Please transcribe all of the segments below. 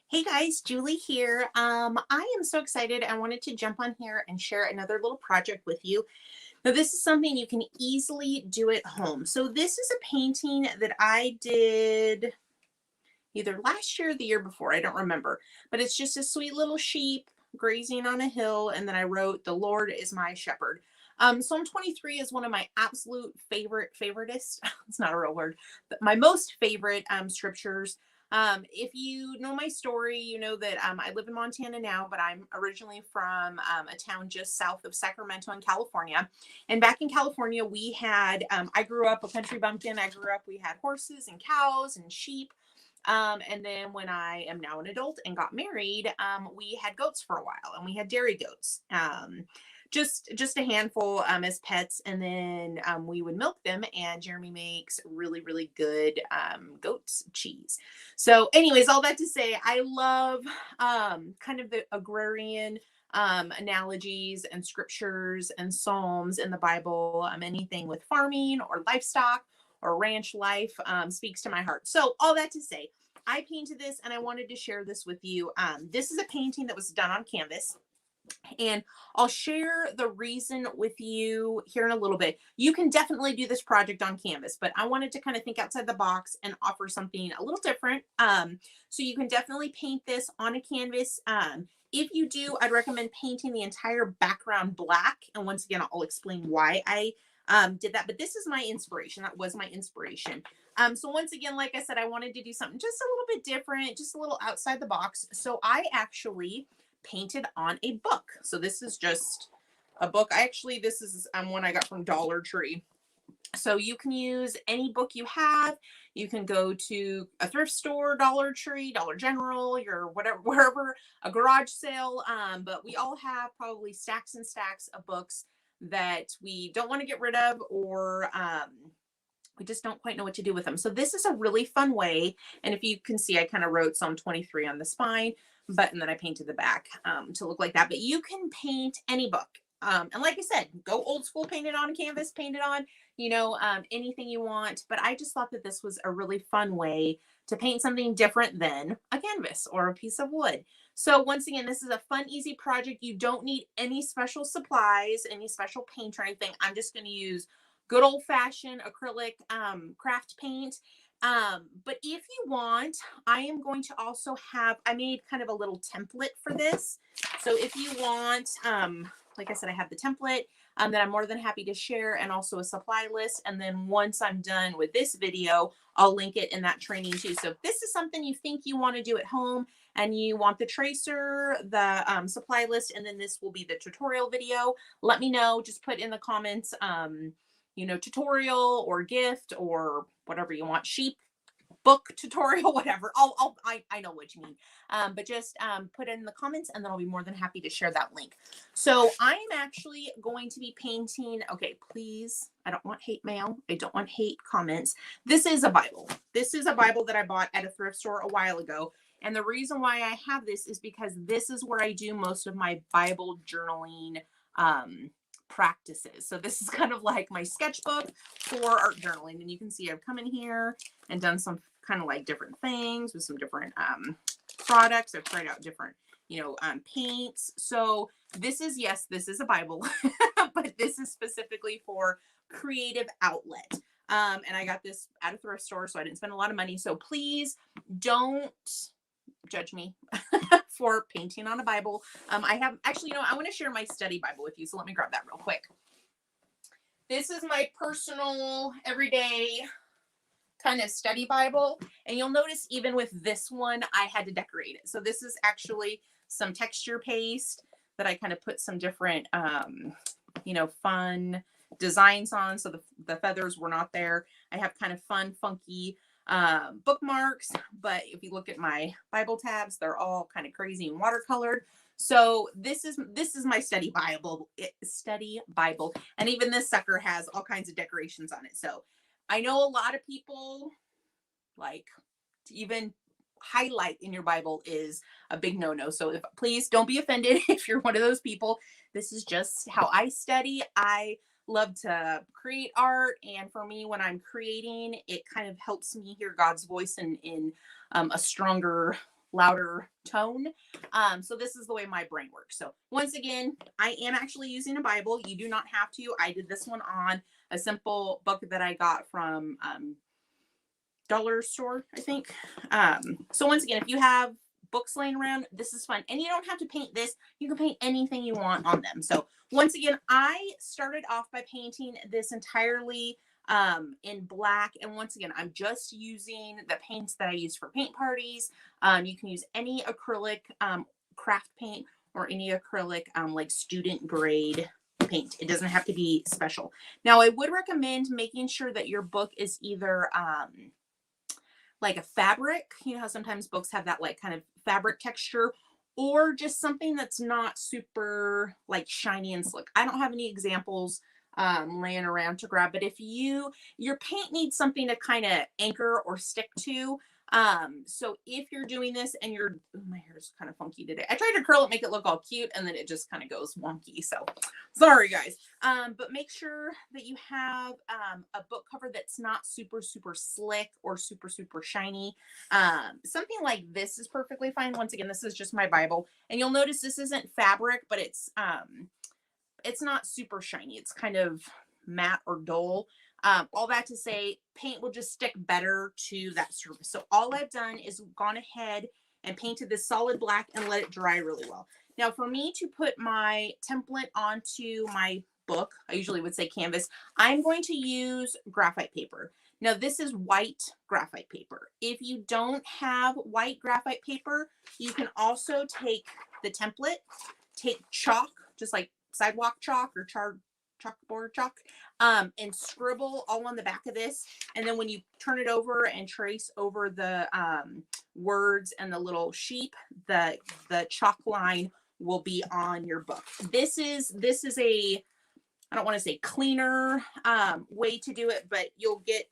Hey guys, Julie here. I am so excited. I wanted to jump on here and share another little project with you. Now, this is something you can easily do at home. So, this is a painting that I did either last year or the year before. I don't remember, but it's just a sweet little sheep grazing on a hill. And then I wrote, "The Lord is my shepherd." Psalm 23 is one of my absolute favoritist. It's not a real word, but my most favorite scriptures. If you know my story, you know that I live in Montana now, but I'm originally from a town just south of Sacramento in California. And back in California, we had, I grew up a country bumpkin. We had horses and cows and sheep. And then when I am now an adult and got married, we had goats for a while, and we had dairy goats. Just a handful as pets, and then we would milk them. And Jeremy makes really good goat's cheese. So, anyways, all that to say, I love kind of the agrarian analogies and scriptures and psalms in the Bible. Anything with farming or livestock or ranch life speaks to my heart. So, all that to say, I painted this and I wanted to share this with you. This is a painting that was done on canvas. And I'll share the reason with you here in a little bit. You can definitely do this project on canvas, but I wanted to kind of think outside the box and offer something a little different. So you can definitely paint this on a canvas. If you do, I'd recommend painting the entire background black. And once again, I'll explain why I did that. But this is my inspiration. That was my inspiration. So once again, like I said, I wanted to do something just a little bit different, just a little outside the box. So I actually painted on a book. So this is just a book. This is one I got from Dollar Tree. So you can use any book you have. You can go to a thrift store, Dollar Tree, Dollar General, your whatever, wherever, a garage sale. But we all have probably stacks and stacks of books that we don't want to get rid of, or we just don't quite know what to do with them. So this is a really fun way. And if you can see, I kind of wrote Psalm 23 on the spine, and then I painted the back to look like that. But you can paint any book. And like I said, go old school, paint it on a canvas, paint it on, anything you want. But I just thought that this was a really fun way to paint something different than a canvas or a piece of wood. So once again, this is a fun, easy project. You don't need any special supplies, any special paint or anything. I'm just going to use good old fashioned acrylic craft paint. But if you want, I am going to also I made kind of a little template for this. So if you want, like I said, I have the template that I'm more than happy to share, and also a supply list. And then once I'm done with this video, I'll link it in that training too. So if this is something you think you want to do at home and you want the tracer, the supply list, and then this will be the tutorial video, let me know. Just put in the comments, tutorial or gift or whatever you want, sheep book tutorial, whatever. I know what you mean. But just put it in the comments, and then I'll be more than happy to share that link. So I'm actually going to be painting. Okay, please. I don't want hate mail. I don't want hate comments. This is a Bible. This is a Bible that I bought at a thrift store a while ago. And the reason why I have this is because this is where I do most of my Bible journaling practices. So this is kind of like my sketchbook for art journaling. And you can see I've come in here and done some kind of like different things with some different products. I've tried out different, paints. So this is a Bible, but this is specifically for creative outlet. And I got this at a thrift store, so I didn't spend a lot of money. So please don't judge me for painting on a Bible. I have actually, I want to share my study Bible with you. So let me grab that real quick. This is my personal everyday kind of study Bible. And you'll notice even with this one, I had to decorate it. So this is actually some texture paste that I kind of put some different, fun designs on. So the feathers were not there. I have kind of fun, funky bookmarks, but if you look at my Bible tabs, they're all kind of crazy and watercolored. So this is my study Bible, and even this sucker has all kinds of decorations on it. So I know a lot of people like to even highlight in your Bible is a big no-no. So please don't be offended if you're one of those people. This is just how I study. I love to create art, and for me, when I'm creating, it kind of helps me hear God's voice in a stronger louder tone. So this is the way my brain works. So once again, I am actually using a Bible. You do not have to. I did this one on a simple book that I got from dollar store, I think. So once again, if you have books laying around, this is fun. And you don't have to paint this. You can paint anything you want on them. So once again, I started off by painting this entirely in black. And once again, I'm just using the paints that I use for paint parties. You can use any acrylic craft paint or any acrylic like student grade paint. It doesn't have to be special. Now, I would recommend making sure that your book is either like a fabric, you know how sometimes books have that like kind of fabric texture, or just something that's not super like shiny and slick. I don't have any examples laying around to grab, but if your paint needs something to kind of anchor or stick to, so if you're doing this and my hair is kind of funky today. I tried to curl it, make it look all cute, and then it just kind of goes wonky. So sorry guys. But make sure that you have a book cover that's not super, super slick or super, super shiny. Something like this is perfectly fine. Once again, this is just my Bible, and you'll notice this isn't fabric, but it's not super shiny. It's kind of matte or dull. All that to say, paint will just stick better to that surface. So all I've done is gone ahead and painted this solid black and let it dry really well. Now for me to put my template onto my book, I usually would say canvas, I'm going to use graphite paper. Now this is white graphite paper. If you don't have white graphite paper, you can also take the template, take chalk, just like sidewalk chalk or chalkboard chalk, and scribble all on the back of this. And then when you turn it over and trace over the words and the little sheep, the chalk line will be on your book. This is a, I don't want to say cleaner way to do it, but you'll get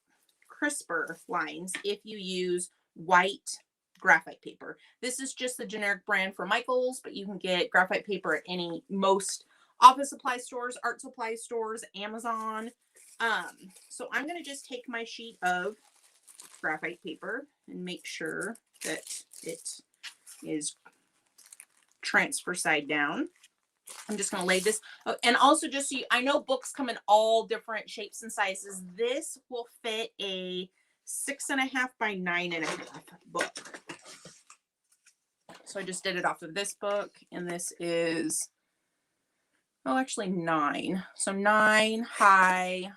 crisper lines if you use white graphite paper. This is just the generic brand for Michaels, but you can get graphite paper at most office supply stores, art supply stores, Amazon. So I'm going to just take my sheet of graphite paper and make sure that it is transfer side down. I'm just going to lay this. Oh, and also just so I know books come in all different shapes and sizes. This will fit a 6.5 by 9.5 book. So I just did it off of this book, and this is, oh, actually 9. So 9 high,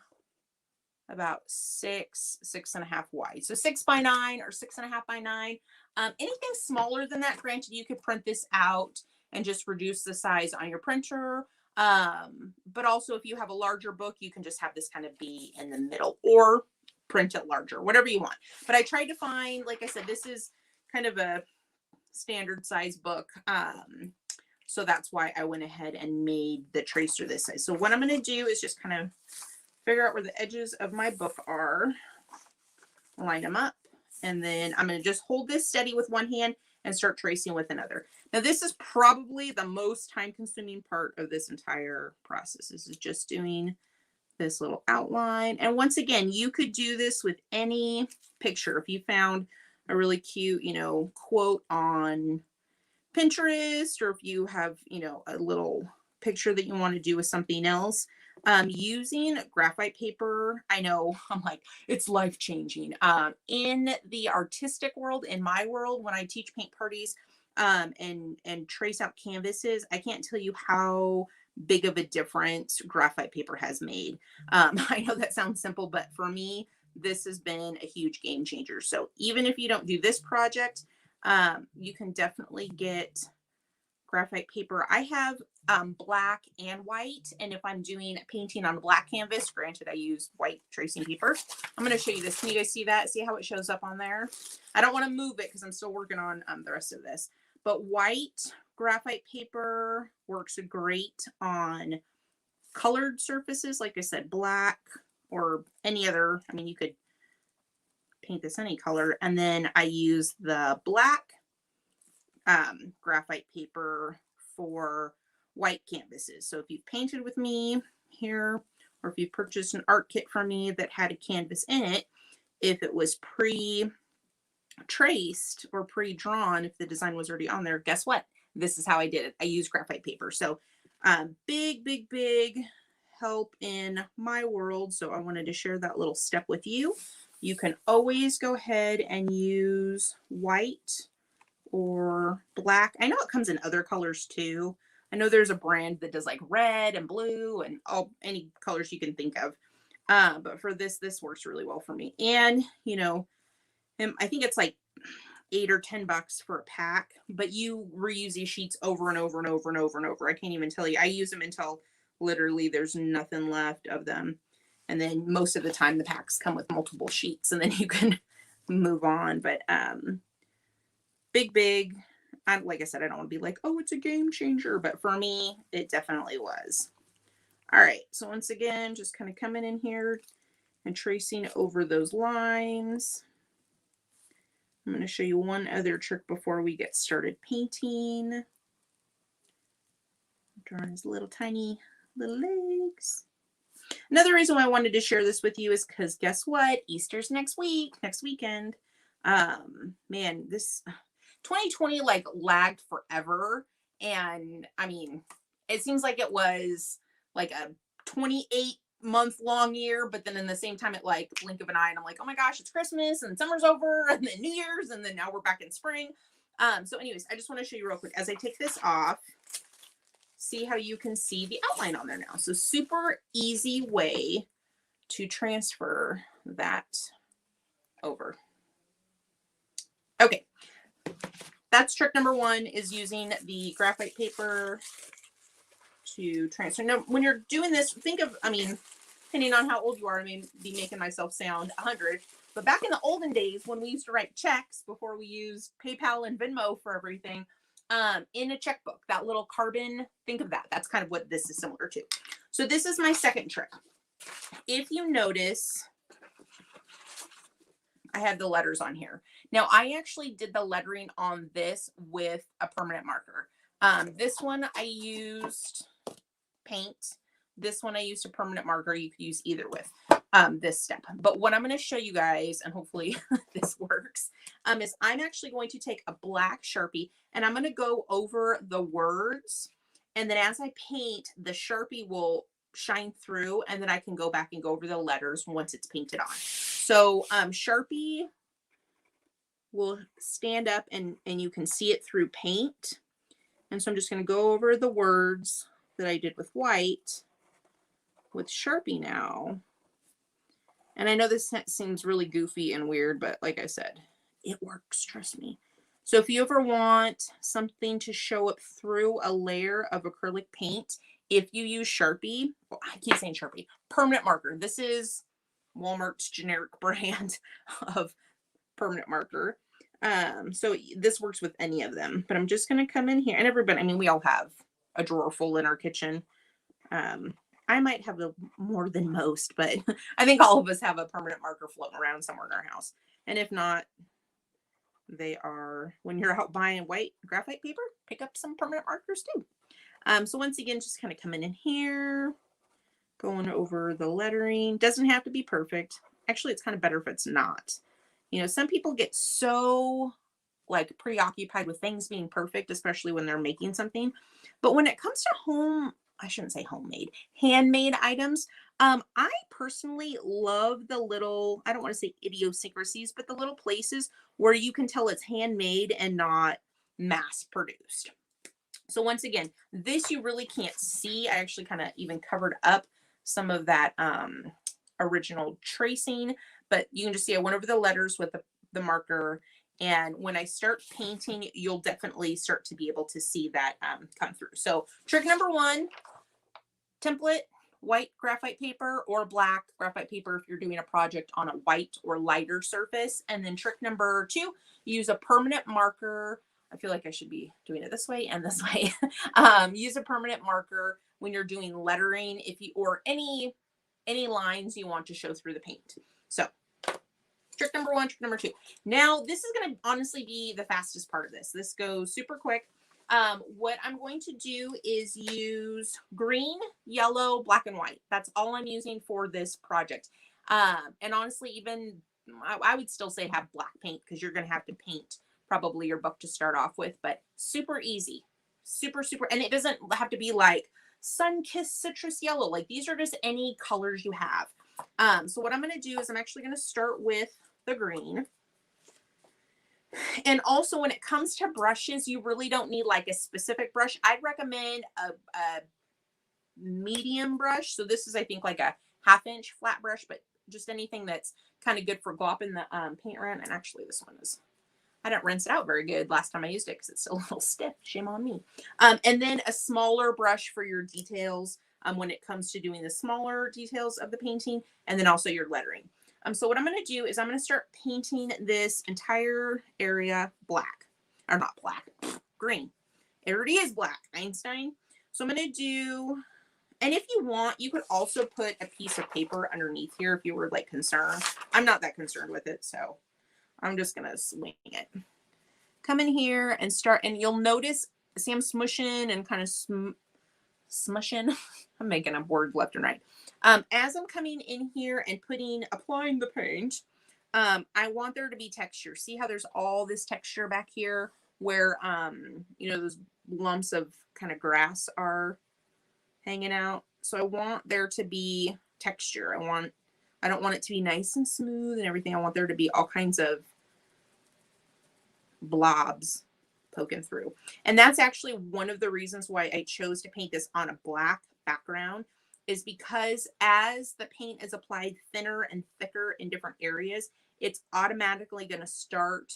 about 6.5 wide. So 6 by 9 or 6.5 by 9. Anything smaller than that, granted, you could print this out and just reduce the size on your printer. But also if you have a larger book, you can just have this kind of be in the middle or print it larger, whatever you want. But I tried to find, like I said, this is kind of a standard size book. So that's why I went ahead and made the tracer this size. So what I'm going to do is just kind of figure out where the edges of my book are, line them up, and then I'm going to just hold this steady with one hand and start tracing with another. Now this is probably the most time consuming part of this entire process. This is just doing this little outline. And once again, you could do this with any picture. If you found a really cute, quote on Pinterest, or if you have, a little picture that you want to do with something else, using graphite paper, I know I'm like, it's life-changing. In the artistic world, in my world, when I teach paint parties, and trace out canvases, I can't tell you how big of a difference graphite paper has made. I know that sounds simple, but for me, this has been a huge game changer. So even if you don't do this project, you can definitely get graphite paper. I have black and white, and if I'm doing painting on a black canvas, granted I use white tracing paper. I'm going to show you this. Can you guys see that? See how it shows up on there? I don't want to move it because I'm still working on the rest of this, but white graphite paper works great on colored surfaces, like I said, black or any other. I mean, you could paint this any color. And then I use the black graphite paper for white canvases. So if you've painted with me here, or if you purchased an art kit from me that had a canvas in it, if it was pre traced or pre-drawn, if the design was already on there, guess what? This is how I did it. I used graphite paper. So big help in my world. So I wanted to share that little step with you. You can always go ahead and use white or black. I know it comes in other colors too. I know there's a brand that does like red and blue and all any colors you can think of. But for this works really well for me. And you know, I think it's like $8 or $10 for a pack, but you reuse these sheets over and over and over and over and over. I can't even tell you. I use them until literally there's nothing left of them. And then most of the time the packs come with multiple sheets and then you can move on. But big. Like I said, I don't want to be like, oh, it's a game changer. But for me, it definitely was. All right. So once again, just kind of coming in here and tracing over those lines. I'm going to show you one other trick before we get started painting. Drawing his little tiny little legs. Another reason why I wanted to share this with you is because guess what? Easter's next weekend. Man, this 2020 like lagged forever. And I mean, it seems like it was like a 28-month long year, but then in the same time it like blink of an eye and I'm like, oh my gosh, it's Christmas and summer's over and then New Year's and then now we're back in spring. So anyways, I just want to show you real quick as I take this off, see how you can see the outline on there now. So super easy way to transfer that over. Okay. That's trick number one, is using the graphite paper to transfer. Now, when you're doing this, think of, I mean, depending on how old you are, I may be making myself sound 100, but back in the olden days when we used to write checks before we used PayPal and Venmo for everything, in a checkbook, that little carbon, think of that. That's kind of what this is similar to. So this is my second trick. If you notice, I have the letters on here. Now, I actually did the lettering on this with a permanent marker. This one I used paint. This one I used a permanent marker. You could use either with this step. But what I'm going to show you guys, and hopefully this works, is I'm actually going to take a black Sharpie and I'm going to go over the words. And then as I paint, the Sharpie will shine through and then I can go back and go over the letters once it's painted on. So Sharpie will stand up and you can see it through paint. And so I'm just going to go over the words that I did with white with Sharpie now. And I know this seems really goofy and weird, but like I said, it works, trust me. So if you ever want something to show up through a layer of acrylic paint, if you use Sharpie, well, I keep saying Sharpie, permanent marker. This is Walmart's generic brand of permanent marker. So this works with any of them, but I'm just going to come in here, and everybody, I mean, we all have a drawer full in our kitchen. I might have more than most, but I think all of us have a permanent marker floating around somewhere in our house. And if not, they are, when you're out buying white graphite paper, pick up some permanent markers too. So once again, just kind of coming in here, going over the lettering. Doesn't have to be perfect. Actually, it's kind of better if it's not. You know, some people get so like preoccupied with things being perfect, especially when they're making something. But when it comes to I shouldn't say homemade, handmade items, I personally love the little, I don't want to say idiosyncrasies, but the little places where you can tell it's handmade and not mass produced. So once again, this you really can't see. I actually kind of even covered up some of that original tracing, but you can just see I went over the letters with the marker. And when I start painting, you'll definitely start to be able to see that come through. So trick number one, template, white graphite paper or black graphite paper if you're doing a project on a white or lighter surface. And then trick number two, use a permanent marker. I feel like I should be doing it this way and this way. Use a permanent marker when you're doing lettering, or any lines you want to show through the paint. So trick number one, trick number two. Now this is going to honestly be the fastest part of this. This goes super quick. What I'm going to do is use green, yellow, black, and white. That's all I'm using for this project. And honestly, even I would still say have black paint because you're going to have to paint probably your book to start off with, but super easy, super, super. And it doesn't have to be like sun-kissed citrus yellow. Like these are just any colors you have. So what I'm going to do is I'm actually going to start with the green. And also when it comes to brushes, you really don't need like a specific brush. I'd recommend a medium brush. So this is, I think, like a 1/2 inch flat brush, but just anything that's kind of good for glopping the paint around. And actually this one is, I didn't rinse it out very good last time I used it because it's still a little stiff. Shame on me. And then a smaller brush for your details when it comes to doing the smaller details of the painting, and then also your lettering. So what I'm going to do is I'm going to start painting this entire area black. Or not black, green. It already is black, Einstein. So I'm going to do, and if you want, you could also put a piece of paper underneath here if you were like concerned. I'm not that concerned with it, so I'm just going to swing it. Come in here and start, and you'll notice, see I'm smushing and kind of smushing. I'm making up words left and right. As I'm coming in here and applying the paint, I want there to be texture. See how there's all this texture back here where, you know, those lumps of kind of grass are hanging out. So I want there to be texture. I don't want it to be nice and smooth and everything. I want there to be all kinds of blobs poking through. And that's actually one of the reasons why I chose to paint this on a black background, is because as the paint is applied thinner and thicker in different areas, it's automatically going to start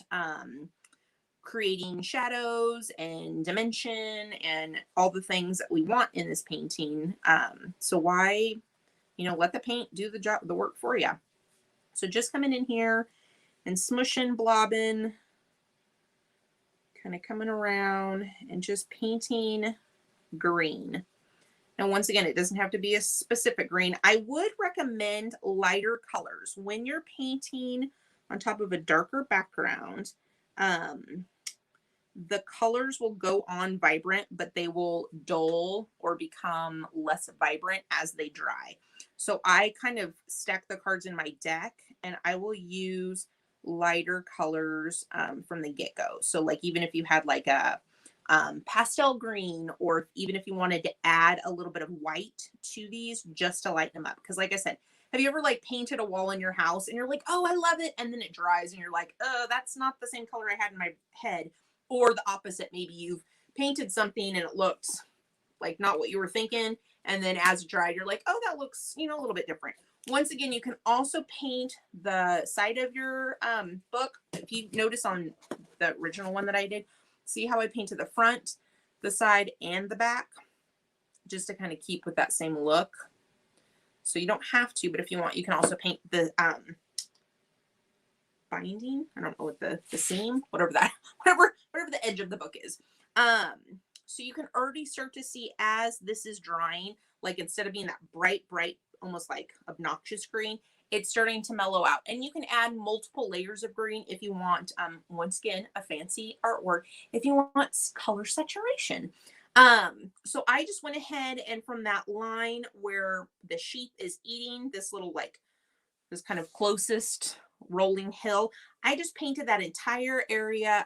creating shadows and dimension and all the things that we want in this painting. So why, you know, let the paint do the work for you. So just coming in here and smushing, blobbing, kind of coming around and just painting green. Now, once again, it doesn't have to be a specific green. I would recommend lighter colors when you're painting on top of a darker background. The colors will go on vibrant, but they will dull or become less vibrant as they dry. So I kind of stack the cards in my deck, and I will use lighter colors from the get-go. So like even if you had like a pastel green, or even if you wanted to add a little bit of white to these just to lighten them up. Because like I said, have you ever like painted a wall in your house and you're like, oh, I love it, and then it dries and you're like, oh, that's not the same color I had in my head. Or the opposite, maybe you've painted something and it looked like not what you were thinking, and then as it dried you're like, oh, that looks, you know, a little bit different. Once again, you can also paint the side of your book. If you notice on the original one that I did, see how I painted the front, the side, and the back, just to kind of keep with that same look. So you don't have to, but if you want, you can also paint the binding. I don't know what the seam, whatever the edge of the book is. So you can already start to see as this is drying, like instead of being that bright, almost like obnoxious green, it's starting to mellow out. And you can add multiple layers of green if you want, once again, a fancy artwork, if you want color saturation. So I just went ahead and from that line where the sheep is eating this little, like this kind of closest rolling hill, I just painted that entire area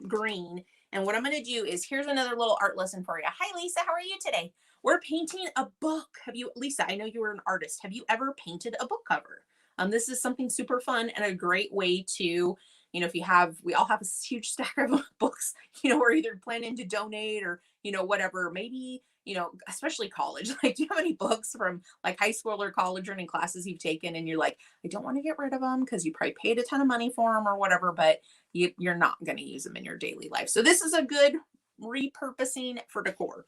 green. And what I'm going to do is, here's another little art lesson for you. Hi, Lisa. How are you today? We're painting a book. Lisa, I know you were an artist. Have you ever painted a book cover? This is something super fun and a great way to, you know, we all have a huge stack of books, you know, we're either planning to donate or, you know, whatever, maybe, you know, especially college. Like, do you have any books from like high school or college or any classes you've taken and you're like, I don't want to get rid of them because you probably paid a ton of money for them or whatever, but you're not going to use them in your daily life. So this is a good repurposing for decor.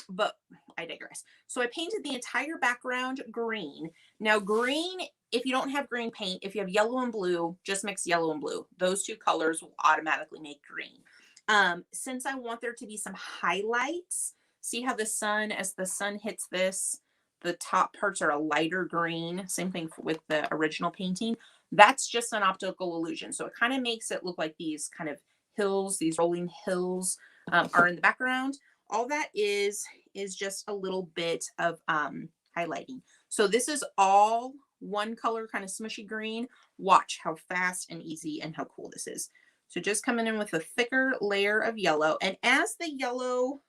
But I digress. So I painted the entire background green. Now green, if you don't have green paint, if you have yellow and blue, just mix yellow and blue. Those two colors will automatically make green. Since I want there to be some highlights, see how as the sun hits this, the top parts are a lighter green. Same thing with the original painting. That's just an optical illusion. So it kind of makes it look like these kind of hills, these rolling hills are in the background. All that is just a little bit of highlighting. So this is all one color kind of smushy green. Watch how fast and easy and how cool this is. So just coming in with a thicker layer of yellow. And as the yellow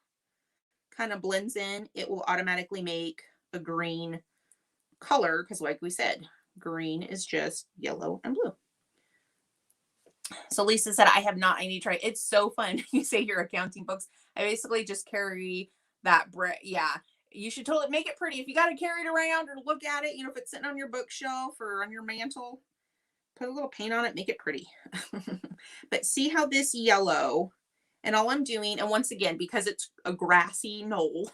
kind of blends in, it will automatically make a green color because like we said, green is just yellow and blue. So Lisa said, I have not, I need to try. It's so fun. You say your accounting books. I basically just carry that bread. Yeah. You should totally make it pretty. If you got to carry it around or look at it, if it's sitting on your bookshelf or on your mantle, put a little paint on it, make it pretty. But see how this yellow, and all I'm doing, and once again, because it's a grassy knoll,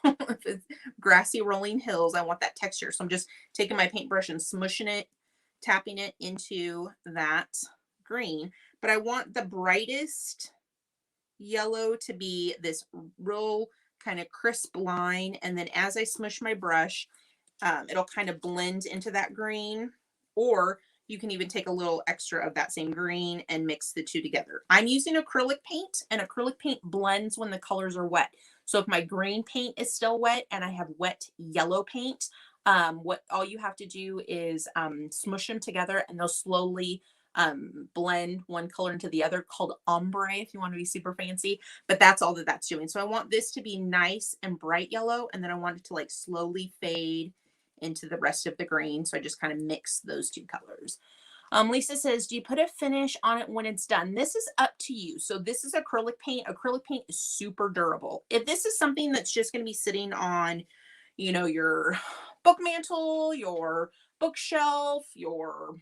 grassy rolling hills, I want that texture. So I'm just taking my paintbrush and smushing it, tapping it into that green. But I want the brightest yellow to be this real kind of crisp line. And then as I smush my brush, it'll kind of blend into that green. Or you can even take a little extra of that same green and mix the two together. I'm using acrylic paint, and acrylic paint blends when the colors are wet. So if my green paint is still wet and I have wet yellow paint, what all you have to do is smush them together, and they'll slowly blend one color into the other, called ombre if you want to be super fancy. But that's all that that's doing. So I want this to be nice and bright yellow, and then I want it to like slowly fade into the rest of the green. So I just kind of mix those two colors. Lisa says, do you put a finish on it when it's done? This is up to you. So this is acrylic paint. Acrylic paint is super durable. If this is something that's just going to be sitting on, your book mantle, your bookshelf, your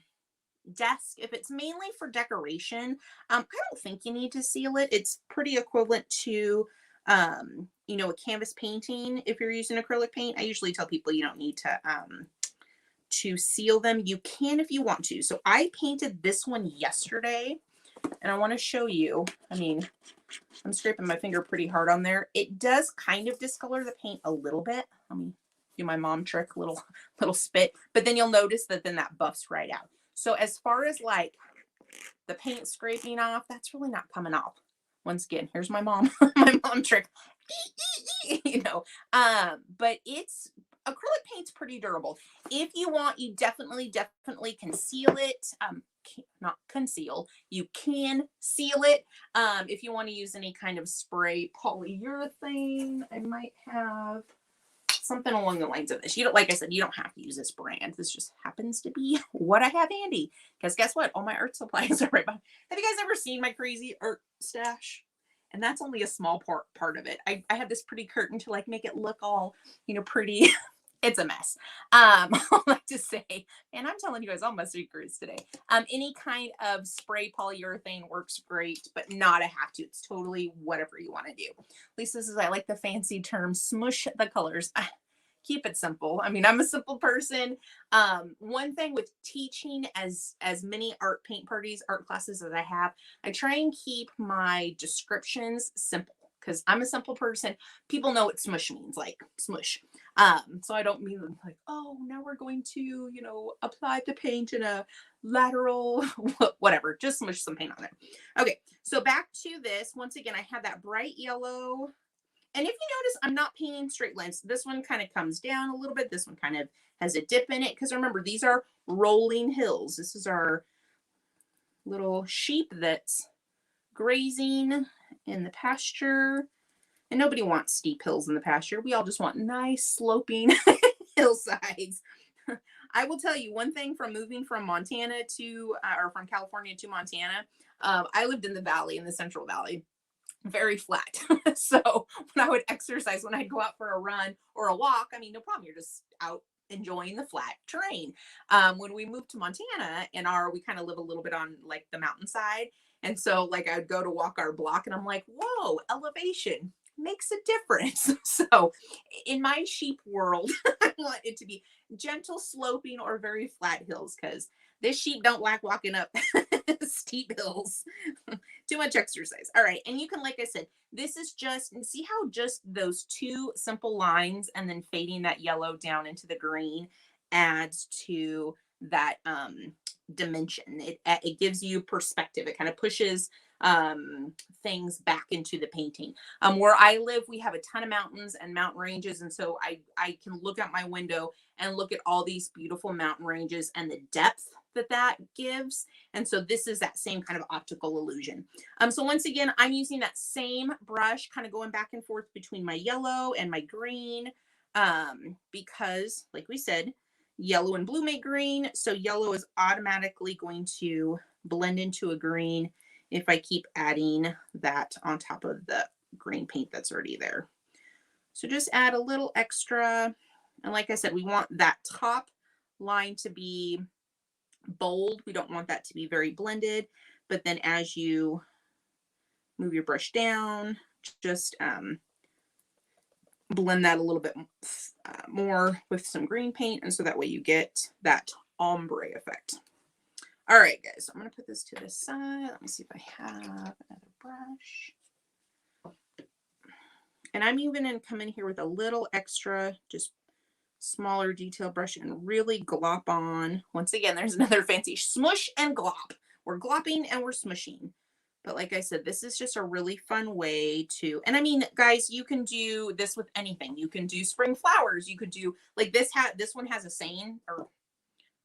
desk, if it's mainly for decoration, I don't think you need to seal it. It's pretty equivalent to a canvas painting. If you're using acrylic paint, I usually tell people you don't need to seal them. You can if you want to. So I painted this one yesterday, and I want to show you. I mean, I'm scraping my finger pretty hard on there. It does kind of discolor the paint a little bit. Let me do my mom trick, little spit, but then you'll notice that then that buffs right out. So as far as like the paint scraping off, that's really not coming off. Once again, here's my mom trick. But it's acrylic paint's pretty durable. If you want, you definitely can seal it. Not conceal. You can seal it. If you want to use any kind of spray polyurethane, I might have something along the lines of this. Like I said, you don't have to use this brand. This just happens to be what I have handy. Because guess what? All my art supplies are right behind. Have you guys ever seen my crazy art stash? And that's only a small part of it. I have this pretty curtain to like make it look all, pretty. It's a mess. I like to say, and I'm telling you guys all my secrets today. Any kind of spray polyurethane works great, but not a have to. It's totally whatever you want to do. Lisa says, I like the fancy term, smush the colors. Keep it simple. I mean, I'm a simple person. One thing with teaching as many art classes as I have, I try and keep my descriptions simple because I'm a simple person. People know what smush means, like smush. So I don't mean like, oh, now we're going to, apply the paint in a lateral, whatever, just smush some paint on it. Okay, so back to this. Once again, I have that bright yellow. And if you notice, I'm not painting straight lines. This one kind of comes down a little bit. This one kind of has a dip in it. Because remember, these are rolling hills. This is our little sheep that's grazing in the pasture. And nobody wants steep hills in the pasture. We all just want nice sloping hillsides. I will tell you one thing from moving from Montana to, or from California to Montana. I lived in the valley, in the Central Valley. Very flat. So when I would exercise, when I'd go out for a run or a walk, I mean, no problem. You're just out enjoying the flat terrain. When we moved to Montana, we kind of live a little bit on like the mountainside. And so like I would go to walk our block and I'm like, whoa, elevation makes a difference. So in my sheep world, I want it to be gentle sloping or very flat hills because this sheep don't like walking up steep hills. Too much exercise. All right. And you can, like I said, this is just, see how just those two simple lines and then fading that yellow down into the green adds to that dimension. It gives you perspective. It kind of pushes things back into the painting. Where I live, we have a ton of mountains and mountain ranges, and so I can look out my window and look at all these beautiful mountain ranges and the depth that gives. And so this is that same kind of optical illusion. So once again, I'm using that same brush, kind of going back and forth between my yellow and my green, because like we said, yellow and blue make green. So yellow is automatically going to blend into a green if I keep adding that on top of the green paint that's already there. So just add a little extra. And like I said, we want that top line to be bold. We don't want that to be very blended. But then as you move your brush down, just blend that a little bit more with some green paint. And so that way you get that ombre effect. All right, guys, so I'm going to put this to the side. Let me see if I have another brush. And I'm even going to come in here with a little extra, just smaller detail brush and really glop on. Once again, there's another fancy smush and glop. We're glopping and we're smushing. But like I said, this is just a really fun way to, and I mean, guys, you can do this with anything. You can do spring flowers. You could do like this one has a saying or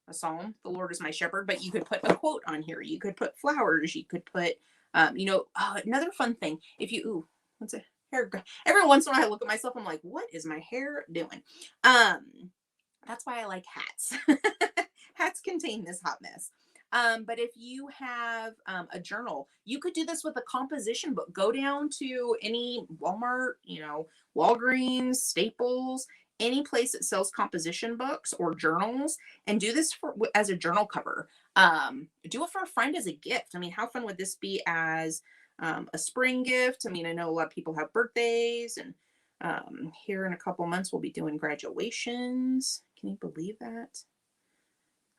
a psalm, the Lord is my shepherd, but you could put a quote on here. You could put flowers. You could put, another fun thing. If you, what's it? Hair. Every once in a while I look at myself, I'm like, what is my hair doing? That's why I like hats. Hats contain this hot mess. But if you have a journal, you could do this with a composition book. Go down to any Walmart, Walgreens, Staples, any place that sells composition books or journals, and do this as a journal cover. Do it for a friend as a gift. I mean, how fun would this be as a spring gift? I mean, I know a lot of people have birthdays, and here in a couple months we'll be doing graduations. Can you believe that?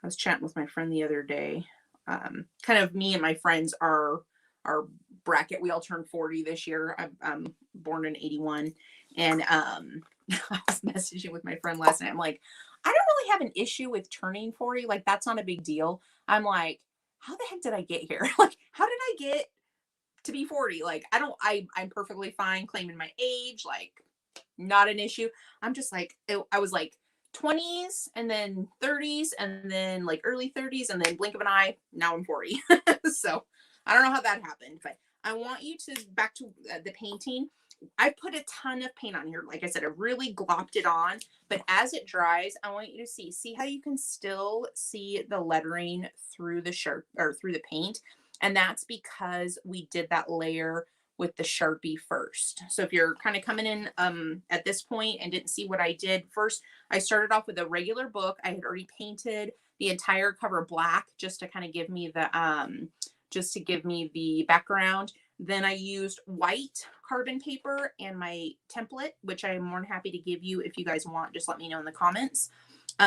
I was chatting with my friend the other day. Kind of me and my friends are our bracket. We all turned 40 this year. I'm born in 81. And I was messaging with my friend last night. I'm like, I don't really have an issue with turning 40. Like, that's not a big deal. I'm like, how the heck did I get here? Like, how did I get to be 40? Like, I'm perfectly fine claiming my age. Like, not an issue. I'm just like, I was like 20s and then 30s and then like early 30s and then blink of an eye. Now I'm 40. So I don't know how that happened, but I want you to back to the painting. I put a ton of paint on here. Like I said, I really glopped it on, but as it dries, I want you to see how you can still see the lettering through the shirt or through the paint. And that's because we did that layer with the Sharpie first. So if you're kind of coming in at this point and didn't see what I did first, I started off with a regular book. I had already painted the entire cover black just to kind of give me the background. Then I used white carbon paper and my template, which I'm more than happy to give you if you guys want. Just let me know in the comments.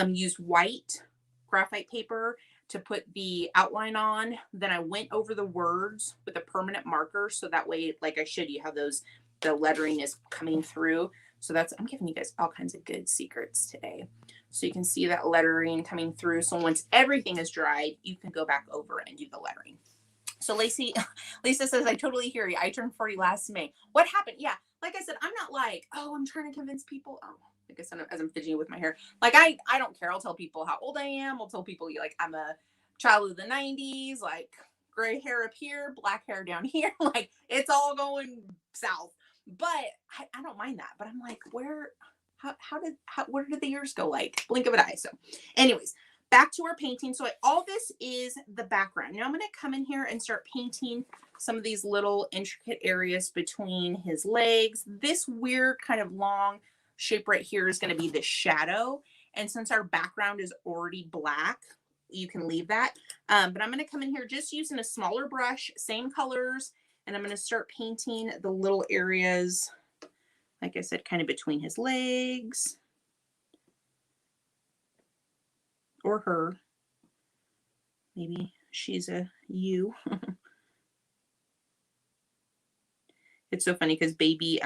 Used white graphite paper to put the outline on. Then I went over the words with a permanent marker. So that way, like I showed you how the lettering is coming through. So I'm giving you guys all kinds of good secrets today. So you can see that lettering coming through. So once everything is dried, you can go back over and do the lettering. So Lisa says, I totally hear you. I turned 40 last May. What happened? Yeah. Like I said, I'm not like, oh, I'm trying to convince people. Oh, I guess as I'm fidgeting with my hair. Like, I don't care. I'll tell people how old I am. I'll tell people like I'm a child of the 90s, like gray hair up here, black hair down here. Like, it's all going south. But I don't mind that. But I'm like, where did the years go? Like, blink of an eye. So anyways, back to our painting. So all this is the background. Now I'm going to come in here and start painting some of these little intricate areas between his legs. This weird kind of long shape right here is going to be the shadow. And since our background is already black, you can leave that. But I'm going to come in here just using a smaller brush, same colors, and I'm going to start painting the little areas, like I said, kind of between his legs. Or her. Maybe she's a you. It's so funny because baby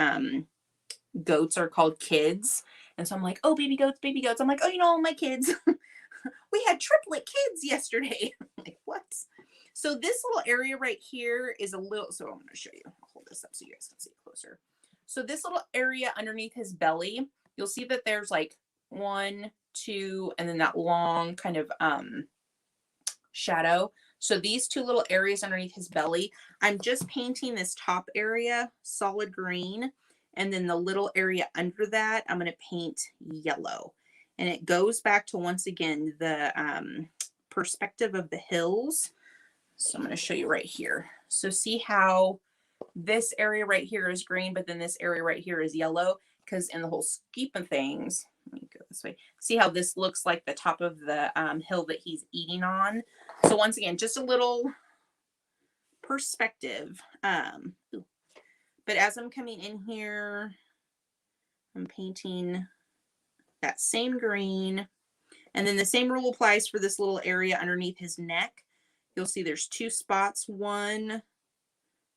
goats are called kids. And so I'm like, oh, baby goats, baby goats. I'm like, oh, my kids. we had triplet kids yesterday. Like, what? So this little area right here is a little, so I'm going to show you. I'll hold this up so you guys can see it closer. So this little area underneath his belly, you'll see that there's like 1, 2, and then that long kind of shadow. So these two little areas underneath his belly, I'm just painting this top area solid green, and then the little area under that, I'm going to paint yellow. And it goes back to, once again, the perspective of the hills. So I'm going to show you right here. So see how this area right here is green, but then this area right here is yellow, because in the whole scheme of things, let me go this way. See how this looks like the top of the hill that he's eating on. So once again, just a little perspective. But as I'm coming in here, I'm painting that same green. And then the same rule applies for this little area underneath his neck. You'll see there's 2 spots. One,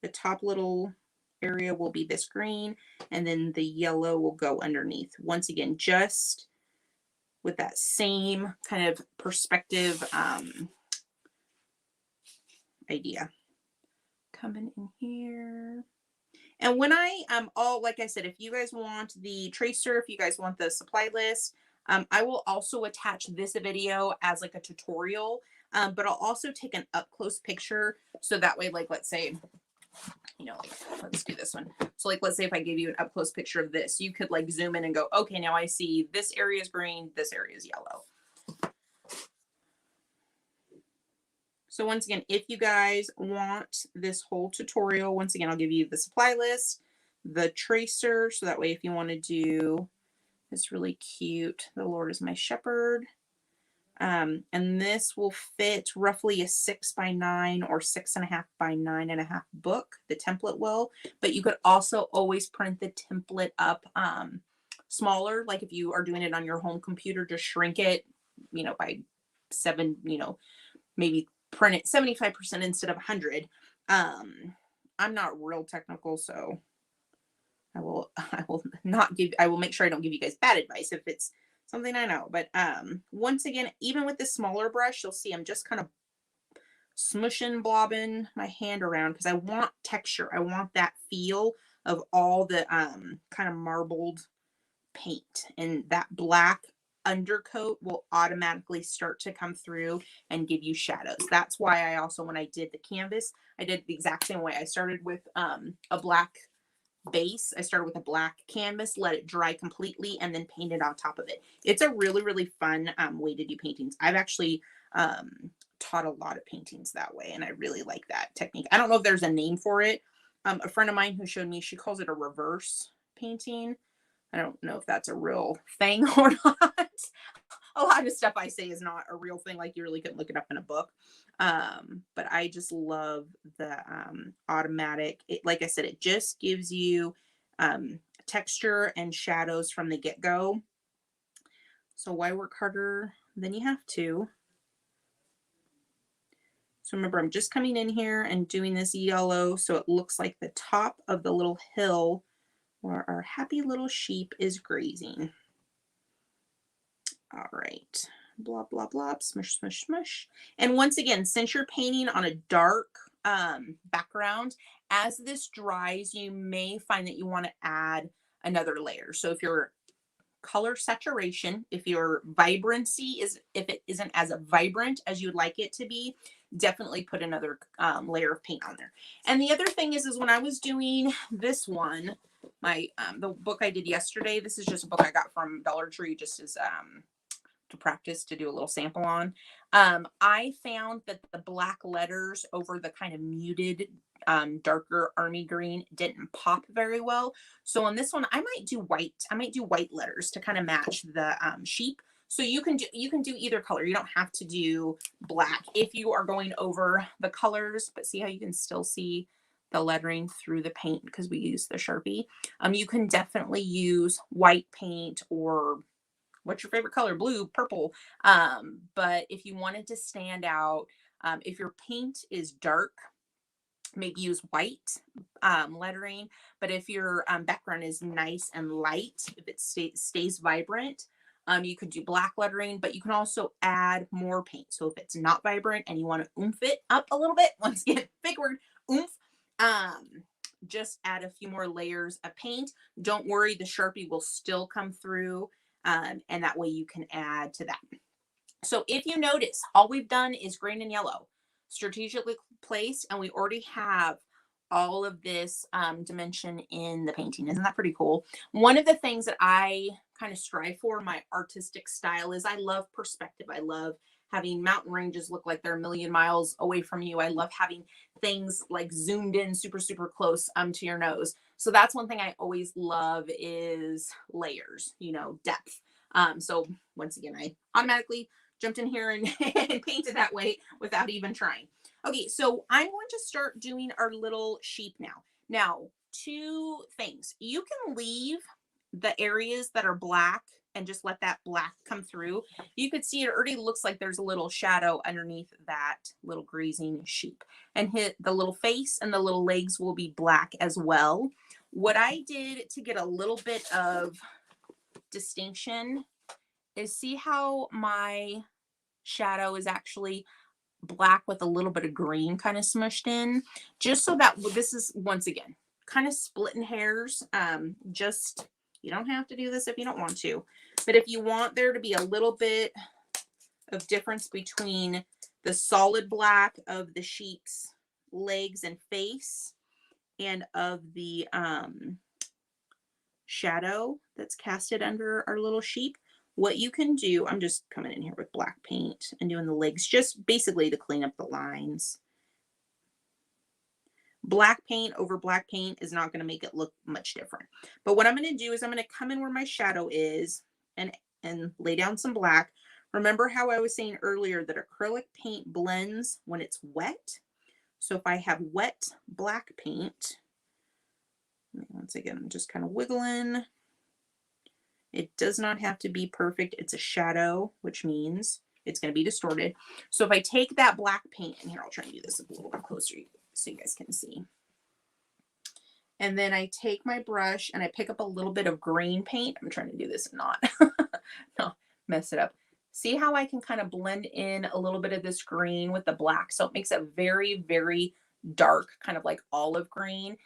the top little area will be this green, and then the yellow will go underneath. Once again, just with that same kind of perspective idea. Coming in here. And when I like I said, if you guys want the tracer, if you guys want the supply list, I will also attach this video as like a tutorial, but I'll also take an up close picture. So that way, like, let's say, you know, like, let's do this one. So like, let's say if I gave you an up close picture of this, you could like zoom in and go, okay, now I see this area is green, this area is yellow. So once again, if you guys want this whole tutorial, once again, I'll give you the supply list, the tracer. So that way, if you want to do this really cute, the Lord is my shepherd. And this will fit roughly a 6x9 or 6.5 by 9.5 book. The template will, but you could also always print the template up smaller. Like if you are doing it on your home computer, just shrink it, you know, by 7, you know, maybe print it 75% instead of 100. I'm not real technical, so I will make sure I don't give you guys bad advice if it's something I know. But once again, even with this smaller brush, you'll see I'm just kind of smushing, blobbing my hand around because I want texture. I want that feel of all the kind of marbled paint, and that black undercoat will automatically start to come through and give you shadows. That's why I also, when I did the canvas, I did the exact same way. I started with a black base. I started with a black canvas, let it dry completely, and then painted on top of it. It's a really, really fun way to do paintings. I've actually taught a lot of paintings that way, and I really like that technique. I don't know if there's a name for it. A friend of mine who showed me, she calls it a reverse painting. I don't know if that's a real thing or not. A lot of stuff I say is not a real thing. Like you really couldn't look it up in a book. But I just love the automatic. Like I said, it just gives you texture and shadows from the get-go. So why work harder than you have to? So remember, I'm just coming in here and doing this yellow so it looks like the top of the little hill where our happy little sheep is grazing. All right, blah, blah, blah, smush, smush, smush. And once again, since you're painting on a dark background, as this dries, you may find that you want to add another layer. So if your color saturation, if your vibrancy is, if it isn't as vibrant as you'd like it to be, definitely put another layer of paint on there. And the other thing is when I was doing this one, my the book I did yesterday, this is just a book I got from Dollar Tree, just as to practice, to do a little sample on. I found that the black letters over the kind of muted darker army green didn't pop very well. So on this one, I might do white. I might do white letters to kind of match the sheep. So you can do either color. You don't have to do black if you are going over the colors, but see how you can still see the lettering through the paint because we use the Sharpie. You can definitely use white paint, or what's your favorite color? Blue, purple. But if you wanted to stand out, if your paint is dark, maybe use white lettering. But if your background is nice and light, if it stays vibrant, You could do black lettering, but you can also add more paint. So if it's not vibrant and you want to oomph it up a little bit, once again, big word, oomph, just add a few more layers of paint. Don't worry, the Sharpie will still come through, and that way you can add to that. So if you notice, all we've done is green and yellow, strategically placed, and we already have all of this dimension in the painting. Isn't that pretty cool? One of the things that I kind of strive for in my artistic style is I love perspective. I love having mountain ranges look like they're a million miles away from you. I love having things like zoomed in super, super close to your nose. So that's one thing I always love is layers, you know, depth. So once again, I automatically jumped in here and, and painted that way without even trying. Okay, so I'm going to start doing our little sheep now. Now, two things. You can leave the areas that are black and just let that black come through. You could see it already looks like there's a little shadow underneath that little grazing sheep. And the little face and the little legs will be black as well. What I did to get a little bit of distinction is see how my shadow is actually black with a little bit of green kind of smushed in, just so that this is, once again, kind of splitting hairs. Just, you don't have to do this if you don't want to, but if you want there to be a little bit of difference between the solid black of the sheep's legs and face and of the shadow that's casted under our little sheep, what you can do, I'm just coming in here with black paint and doing the legs just basically to clean up the lines. Black paint over black paint is not going to make it look much different. But what I'm going to do is I'm going to come in where my shadow is and lay down some black. Remember how I was saying earlier that acrylic paint blends when it's wet? So if I have wet black paint, once again, I'm just kind of wiggling. It does not have to be perfect. It's a shadow, which means it's going to be distorted. So if I take that black paint, and here, I'll try and do this a little bit closer so you guys can see. And then I take my brush and I pick up a little bit of green paint. I'm trying to do this and not mess it up. See how I can kind of blend in a little bit of this green with the black. So it makes a very, very dark, kind of like olive green,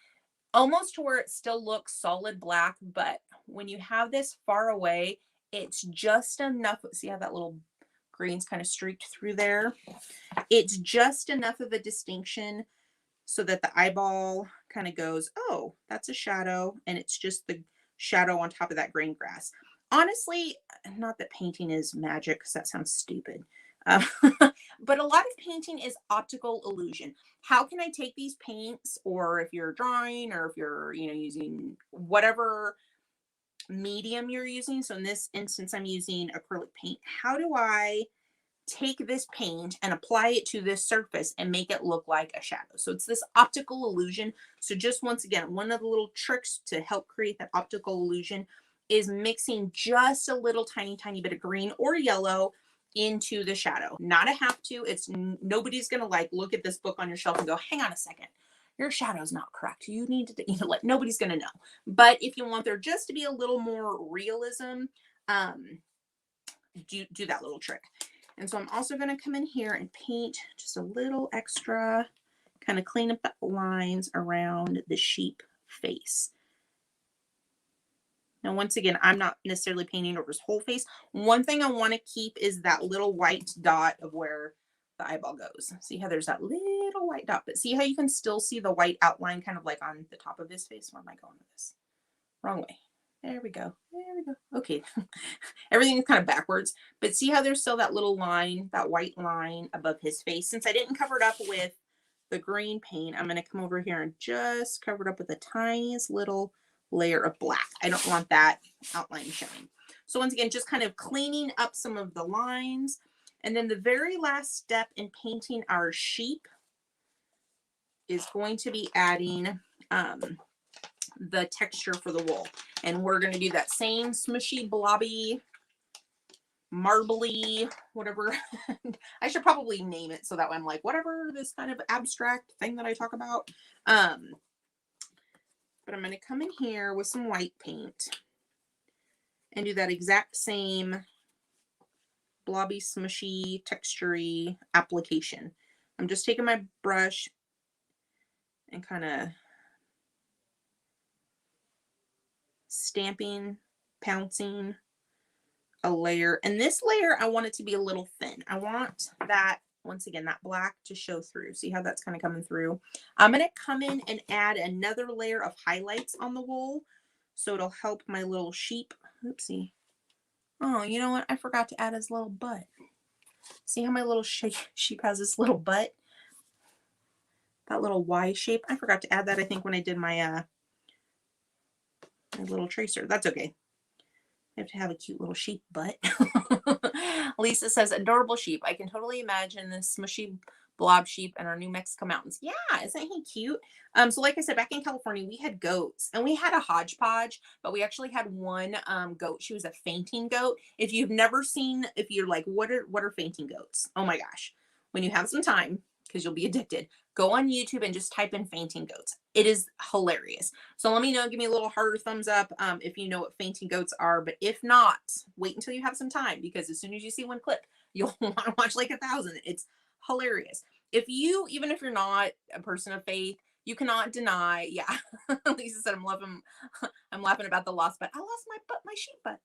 almost to where it still looks solid black, but when you have this far away, it's just enough. See how that little green's kind of streaked through there? It's just enough of a distinction so that the eyeball kind of goes, oh, that's a shadow, and it's just the shadow on top of that green grass. Honestly, not that painting is magic, because that sounds stupid. But a lot of painting is optical illusion. How can I take these paints, or if you're drawing, or if you're, you know, using whatever medium you're using. So in this instance, I'm using acrylic paint. How do I take this paint and apply it to this surface and make it look like a shadow? So it's this optical illusion. So just once again, one of the little tricks to help create that optical illusion is mixing just a little tiny bit of green or yellow into the shadow. Not a have to. It's nobody's gonna like look at this book on your shelf and go, hang on a second, your shadow's not correct. You need to, you know, like nobody's gonna know. But if you want there just to be a little more realism, do that little trick. And so I'm also going to come in here and paint just a little extra, kind of clean up the lines around the sheep face. Now, once again, I'm not necessarily painting over his whole face. One thing I want to keep is that little white dot of where the eyeball goes. See how there's that little white dot, but see how you can still see the white outline kind of like on the top of his face? Where am I going with this? Wrong way. There we go. There we go. Okay. Everything is kind of backwards, but see how there's still that little line, that white line above his face. Since I didn't cover it up with the green paint, I'm going to come over here and just cover it up with the tiniest little layer of black. I don't want that outline showing. So once again, just kind of cleaning up some of the lines. And then the very last step in painting our sheep is going to be adding the texture for the wool. And we're going to do that same smushy, blobby, marbly, whatever. I should probably name it so that way I'm like, whatever this kind of abstract thing that I talk about. But I'm going to come in here with some white paint and do that exact same blobby, smushy, textury application. I'm just taking my brush and kind of stamping, pouncing a layer. And this layer, I want it to be a little thin. I want that, once again, that black to show through. See how that's kind of coming through? I'm going to come in and add another layer of highlights on the wool. So it'll help my little sheep. Oopsie. Oh, you know what? I forgot to add his little butt. See how my little sheep has this little butt? That little Y shape. I forgot to add that, I think, when I did my my little tracer. That's okay. I have to have a cute little sheep butt. Lisa says, adorable sheep. I can totally imagine this smushy blob sheep in our New Mexico mountains. Yeah, isn't he cute? So like I said, back in California, we had goats and we had a hodgepodge, but we actually had one goat. She was a fainting goat. If you've never seen, if you're like, what are fainting goats? Oh my gosh. When you have some time, because you'll be addicted, go on YouTube and just type in fainting goats. It is hilarious. So let me know, give me a little harder thumbs up if you know what fainting goats are. But if not, wait until you have some time, because as soon as you see one clip, you'll want to watch like 1,000. It's hilarious. Even if you're not a person of faith, you cannot deny. Yeah, Lisa said I'm laughing about the lost butt. I lost my butt, my sheep butt.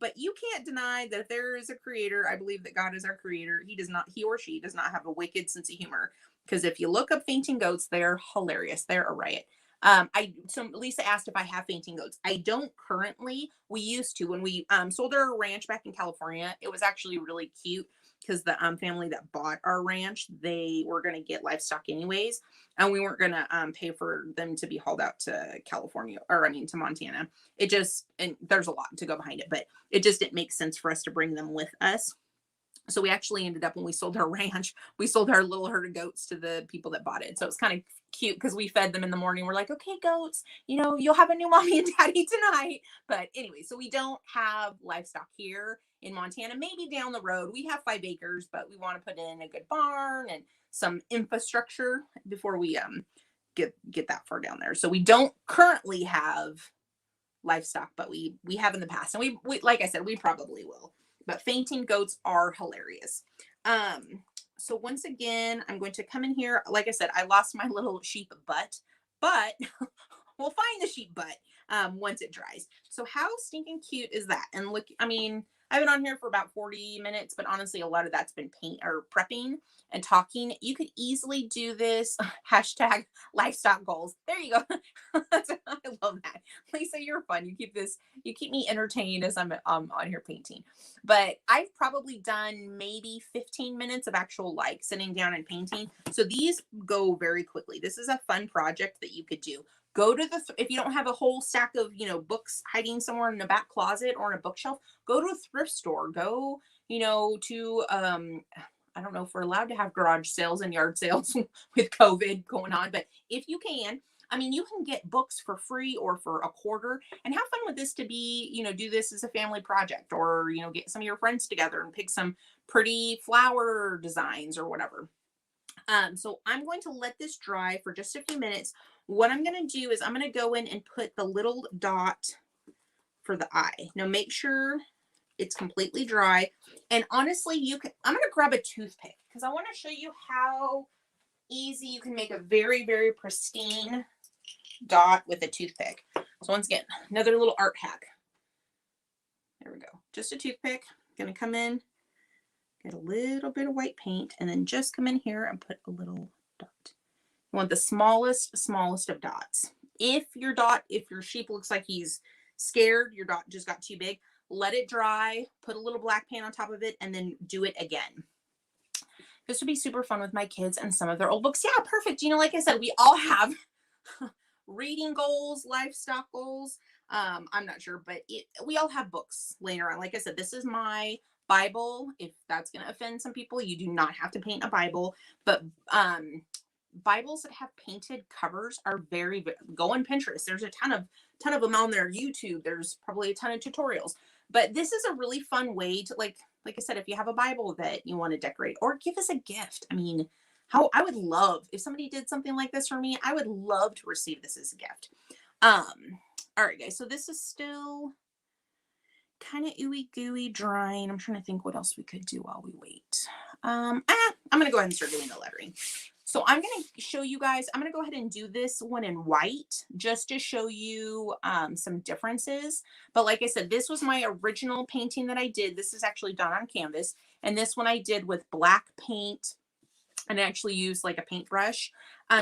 But you can't deny that if there is a creator, I believe that God is our creator. He or she does not have a wicked sense of humor. Because if you look up fainting goats, they're hilarious. They're a riot. So Lisa asked if I have fainting goats. I don't currently. We used to when we sold our ranch back in California. It was actually really cute because the family that bought our ranch, they were going to get livestock anyways, and we weren't going to pay for them to be hauled out to California, or I mean to Montana. And there's a lot to go behind it, but it just didn't make sense for us to bring them with us. So we actually ended up, when we sold our ranch, we sold our little herd of goats to the people that bought it. So it's kind of cute because we fed them in the morning. We're like, okay, goats, you'll have a new mommy and daddy tonight. But anyway, so we don't have livestock here in Montana. Maybe down the road. We have 5 acres, but we want to put in a good barn and some infrastructure before we get that far down there. So we don't currently have livestock, but we have in the past, and we like I said, we probably will. But fainting goats are hilarious. So once again, I'm going to come in here. Like I said, I lost my little sheep butt, but we'll find the sheep butt once it dries. So how stinking cute is that? And look, I mean, I've been on here for about 40 minutes, but honestly, a lot of that's been paint or prepping and talking. You could easily do this hashtag livestock goals. There you go. I love that. Lisa, you're fun. You keep me entertained as I'm on here painting. But I've probably done maybe 15 minutes of actual like sitting down and painting. So these go very quickly. This is a fun project that you could do. Go to if you don't have a whole stack of, books hiding somewhere in a back closet or in a bookshelf, go to a thrift store. Go, to, I don't know if we're allowed to have garage sales and yard sales with COVID going on, but if you can, I mean, you can get books for free or for a quarter. And how fun would this to be, do this as a family project, or, get some of your friends together and pick some pretty flower designs or whatever. So I'm going to let this dry for just a few minutes. What I'm going to do is I'm going to go in and put the little dot for the eye. Now make sure it's completely dry. And honestly, I'm going to grab a toothpick because I want to show you how easy you can make a very, very pristine dot with a toothpick. So once again, another little art hack. There we go. Just a toothpick. I'm going to come in, get a little bit of white paint, and then just come in here and put a little dot. You want the smallest of dots. If your sheep looks like he's scared, your dot just got too big, let it dry, put a little black paint on top of it, and then do it again. This would be super fun with my kids and some of their old books. Yeah, perfect. Like I said, we all have reading goals, livestock goals. I'm not sure, but we all have books laying around. Like I said, this is my Bible. If that's going to offend some people, you do not have to paint a Bible, but Bibles that have painted covers are very, very, go on Pinterest. There's a ton of them on there. YouTube, there's probably a ton of tutorials, but this is a really fun way to like I said, if you have a Bible that you want to decorate or give us a gift. I mean, I would love if somebody did something like this for me. I would love to receive this as a gift. All right, guys. So this is still kind of ooey gooey drying. I'm trying to think what else we could do while we wait. I'm going to go ahead and start doing the lettering. So I'm going to show you guys, I'm going to go ahead and do this one in white just to show you some differences. But like I said, this was my original painting that I did. This is actually done on canvas. And this one I did with black paint and I actually used like a paintbrush.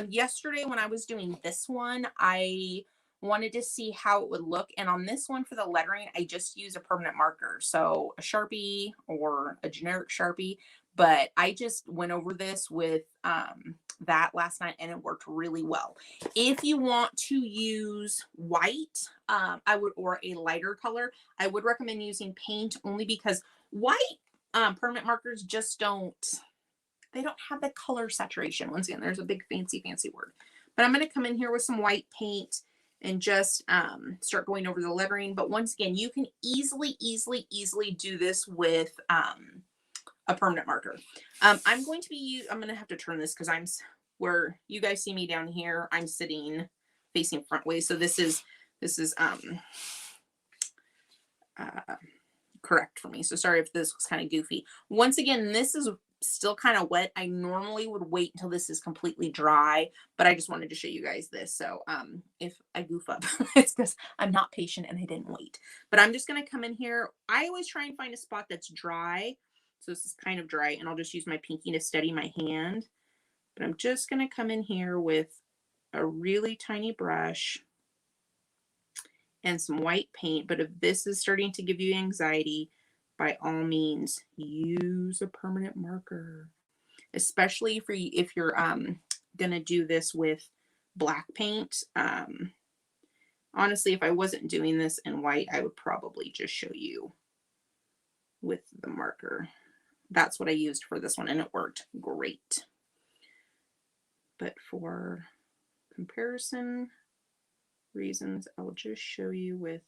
Yesterday when I was doing this one, I wanted to see how it would look. And on this one for the lettering, I just used a permanent marker. So a Sharpie or a generic Sharpie. But I just went over this with that last night and it worked really well. If you want to use white, I would, or a lighter color, I would recommend using paint only because white permanent markers just they don't have the color saturation. Once again, there's a big fancy word. But I'm going to come in here with some white paint and just start going over the lettering. But once again, you can easily do this with a permanent marker. I'm going to have to turn this because where you guys see me down here, I'm sitting facing front way. So this is correct for me. So sorry if this was kind of goofy. Once again, this is still kind of wet. I normally would wait until this is completely dry, but I just wanted to show you guys this. So if I goof up, it's because I'm not patient and I didn't wait. But I'm just going to come in here. I always try and find a spot that's dry. So this is kind of dry, and I'll just use my pinky to steady my hand. But I'm just going to come in here with a really tiny brush and some white paint. But if this is starting to give you anxiety, by all means, use a permanent marker, especially if you're going to do this with black paint. Honestly, if I wasn't doing this in white, I would probably just show you with the marker. That's what I used for this one, and it worked great. But for comparison reasons, I'll just show you with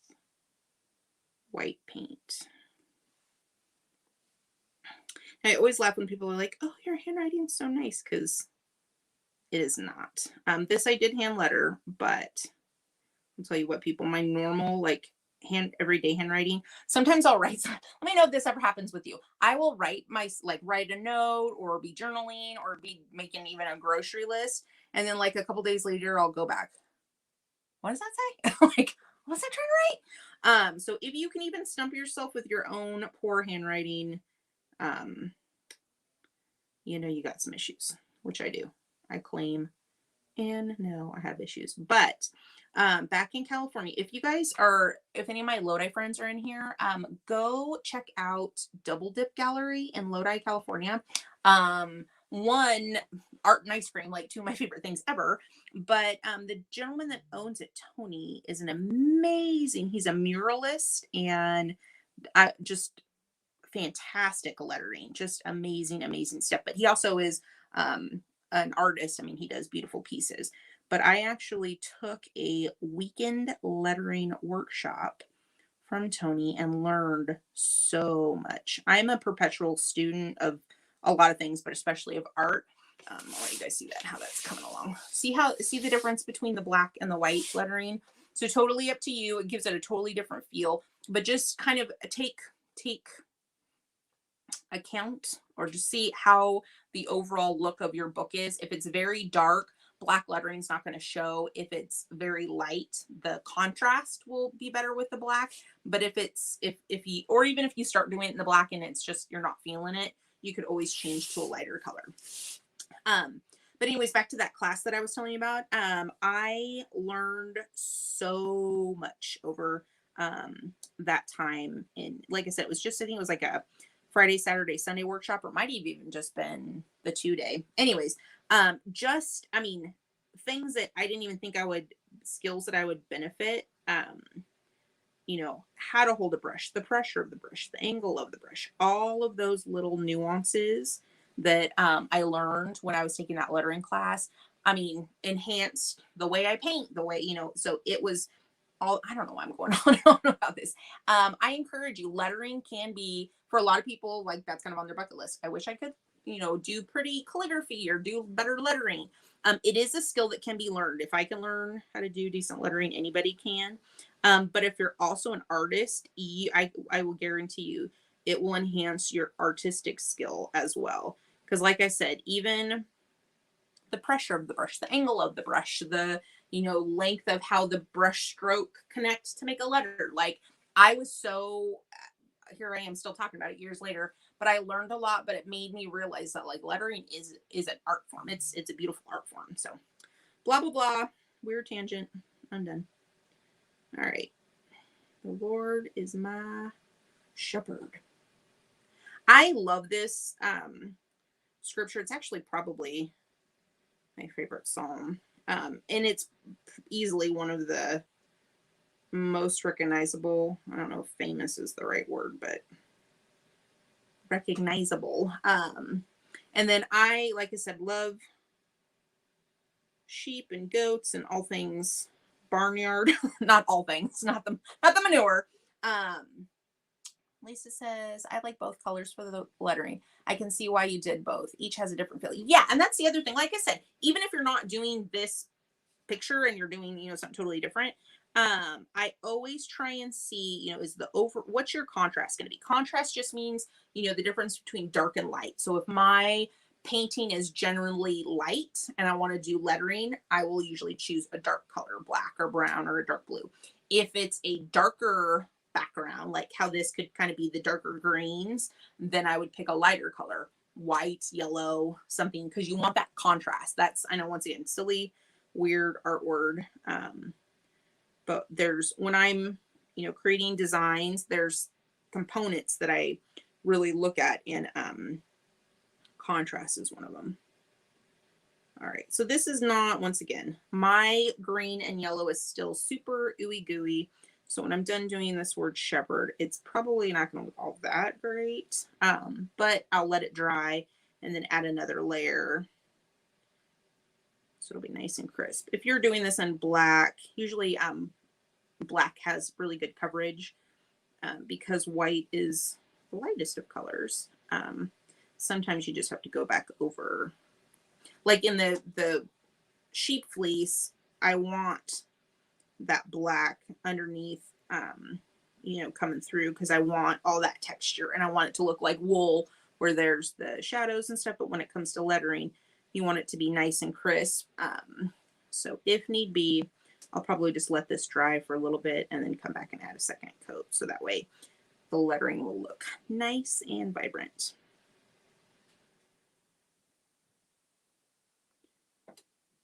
white paint. I always laugh when people are like, oh, your handwriting's so nice, because it is not. This I did hand letter, but I'll tell you what, people, my normal everyday handwriting, sometimes I'll write let me know if this ever happens with you. I will write write a note or be journaling or be making even a grocery list, and then like a couple days later I'll go back, what does that say? Like, what's that trying to write? So if you can even stump yourself with your own poor handwriting, you got some issues, which I do. I claim and no, I have issues. But back in California, if any of my Lodi friends are in here, go check out Double Dip Gallery in Lodi, California. One, art and ice cream, like two of my favorite things ever. But the gentleman that owns it, Tony, is he's a muralist and just fantastic lettering, just amazing stuff. But he also is an artist. I mean, he does beautiful pieces. But I actually took a weekend lettering workshop from Tony and learned so much. I'm a perpetual student of a lot of things, but especially of art. I'll let you guys see how that's coming along. See the difference between the black and the white lettering? So totally up to you. It gives it a totally different feel, but just kind of take account or just see how the overall look of your book is. If it's very dark, black lettering is not going to show. If it's very light, the contrast will be better with the black. But even if you start doing it in the black and it's just you're not feeling it, you could always change to a lighter color. But anyways, back to that class that I was telling you about. I learned so much over that time. And like I said, it was like a Friday, Saturday, Sunday workshop, or it might have even just been the 2-day. Anyways, things that I didn't even think skills that I would benefit, how to hold a brush, the pressure of the brush, the angle of the brush, all of those little nuances that I learned when I was taking that lettering class, enhanced the way I paint, the way, so it was I don't know why I'm going on and on about this. I encourage you, lettering can be, for a lot of people, like that's kind of on their bucket list. I wish I could, do pretty calligraphy or do better lettering. It is a skill that can be learned. If I can learn how to do decent lettering, anybody can. But if you're also an artist, I will guarantee you it will enhance your artistic skill as well. Because like I said, even the pressure of the brush, the angle of the brush, the, length of how the brush stroke connects to make a letter. Like I was so, here I am still talking about it years later, but I learned a lot, but it made me realize that like lettering is an art form. It's a beautiful art form. So blah, blah, blah. Weird tangent. I'm done. All right. The Lord is my shepherd. I love this scripture. It's actually probably my favorite psalm. And it's easily one of the most recognizable. I don't know if famous is the right word, but recognizable. And then like I said, love sheep and goats and all things barnyard. Not all things, not the manure. Lisa says, I like both colors for the lettering. I can see why you did both. Each has a different feeling. Yeah, and that's the other thing. Like I said, even if you're not doing this picture and you're doing, something totally different, I always try and see, what's your contrast going to be? Contrast just means, the difference between dark and light. So if my painting is generally light and I want to do lettering, I will usually choose a dark color, black or brown or a dark blue. If it's a darker background, like how this could kind of be the darker greens, then I would pick a lighter color, white, yellow, something, because you want that contrast. That's, I know, once again, silly, weird art word. But when I'm, creating designs, there's components that I really look at, and contrast is one of them. All right, so this is not, once again, my green and yellow is still super ooey gooey. So when I'm done doing this word shepherd, it's probably not going to look all that great, but I'll let it dry and then add another layer. So it'll be nice and crisp. If you're doing this in black, usually black has really good coverage because white is the lightest of colors. Sometimes you just have to go back over. Like in the sheep fleece, I want that black underneath, coming through, because I want all that texture and I want it to look like wool where there's the shadows and stuff. But when it comes to lettering, you want it to be nice and crisp. So if need be, I'll probably just let this dry for a little bit and then come back and add a second coat. So that way the lettering will look nice and vibrant.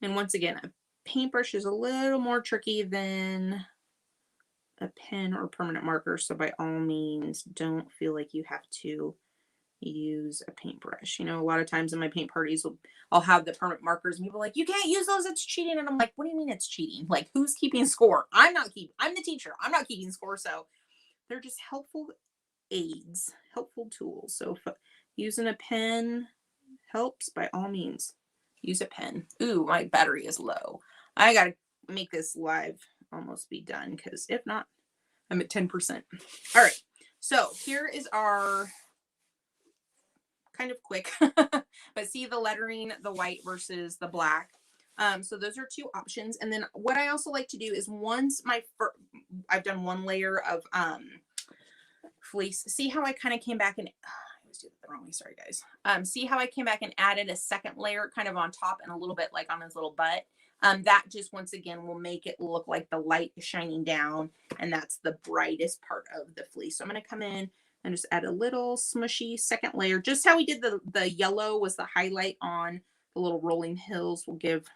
And once again, a paintbrush is a little more tricky than a pen or permanent marker. So by all means, don't feel like you have to use a paintbrush. A lot of times in my paint parties, I'll have the permanent markers and people are like, you can't use those, it's cheating. And I'm like, what do you mean it's cheating? Like, who's keeping score? I'm the teacher. I'm not keeping score. So they're just helpful aids, helpful tools. So if using a pen helps, by all means, use a pen. Ooh, my battery is low. I got to make this live almost be done, because if not, I'm at 10%. All right. So here is our kind of quick, but see the lettering, the white versus the black. So those are two options. And then what I also like to do is once I've done one layer of fleece, see how I kind of came back and I was doing it the wrong way. Sorry guys. See how I came back and added a second layer kind of on top and a little bit like on his little butt. That just once again will make it look like the light is shining down, and that's the brightest part of the fleece. So I'm going to come in and just add a little smushy second layer. Just how we did the yellow was the highlight on the little rolling hills. We'll give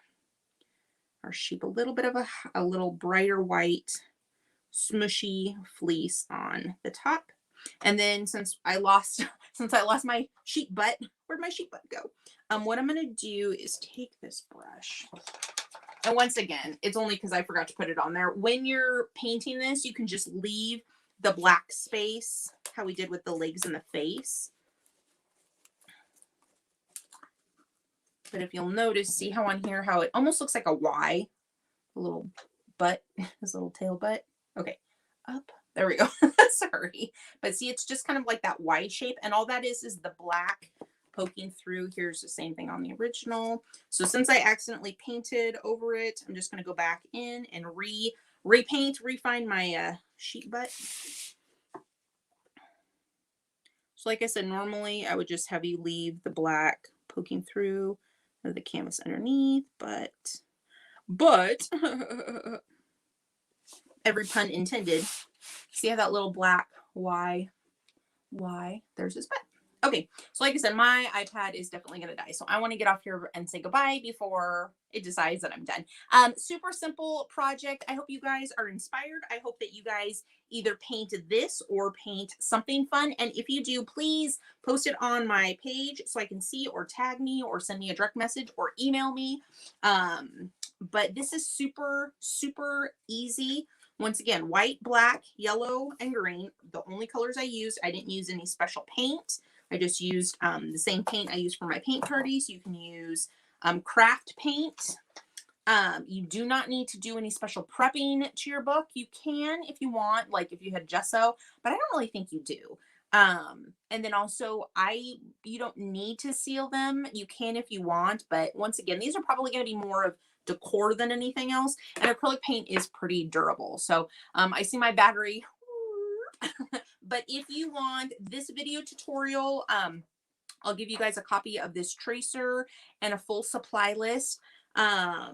our sheep a little bit of a little brighter white smushy fleece on the top. And then since I lost my sheep butt, where'd my sheep butt go? What I'm going to do is take this brush. And once again, it's only because I forgot to put it on there. When you're painting this, you can just leave the black space, how we did with the legs and the face. But if you'll notice, see how on here, how it almost looks like a Y, a little butt, his little tail butt. Okay, up, there we go. Sorry. But see, it's just kind of like that Y shape. And all that is the black poking through. Here's the same thing on the original. So since I accidentally painted over it, I'm just going to go back in and repaint, refine my sheet butt. So like I said, normally I would just have you leave the black poking through the canvas underneath, but every pun intended. See how that little black Y, there's his butt. Okay, so like I said, my iPad is definitely going to die. So I want to get off here and say goodbye before it decides that I'm done. Super simple project. I hope you guys are inspired. I hope that you guys either paint this or paint something fun. And if you do, please post it on my page so I can see, or tag me, or send me a direct message, or email me. But this is super, super easy. Once again, white, black, yellow, and green. The only colors I used. I didn't use any special paint. I just used the same paint I use for my paint parties. You can use craft paint. You do not need to do any special prepping to your book. You can if you want, like if you had gesso, but I don't really think you do. And then also you don't need to seal them. You can if you want, but once again, these are probably going to be more of decor than anything else. And acrylic paint is pretty durable. So I see my battery. But if you want this video tutorial, I'll give you guys a copy of this tracer and a full supply list. I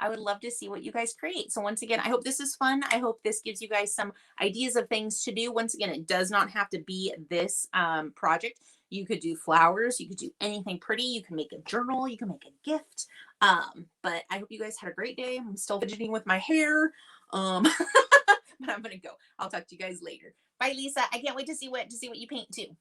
would love to see what you guys create. So once again, I hope this is fun. I hope this gives you guys some ideas of things to do. Once again, it does not have to be this project. You could do flowers. You could do anything pretty. You can make a journal. You can make a gift. But I hope you guys had a great day. I'm still fidgeting with my hair. But I'm going to go. I'll talk to you guys later. Bye, Lisa. I can't wait to see what you paint too.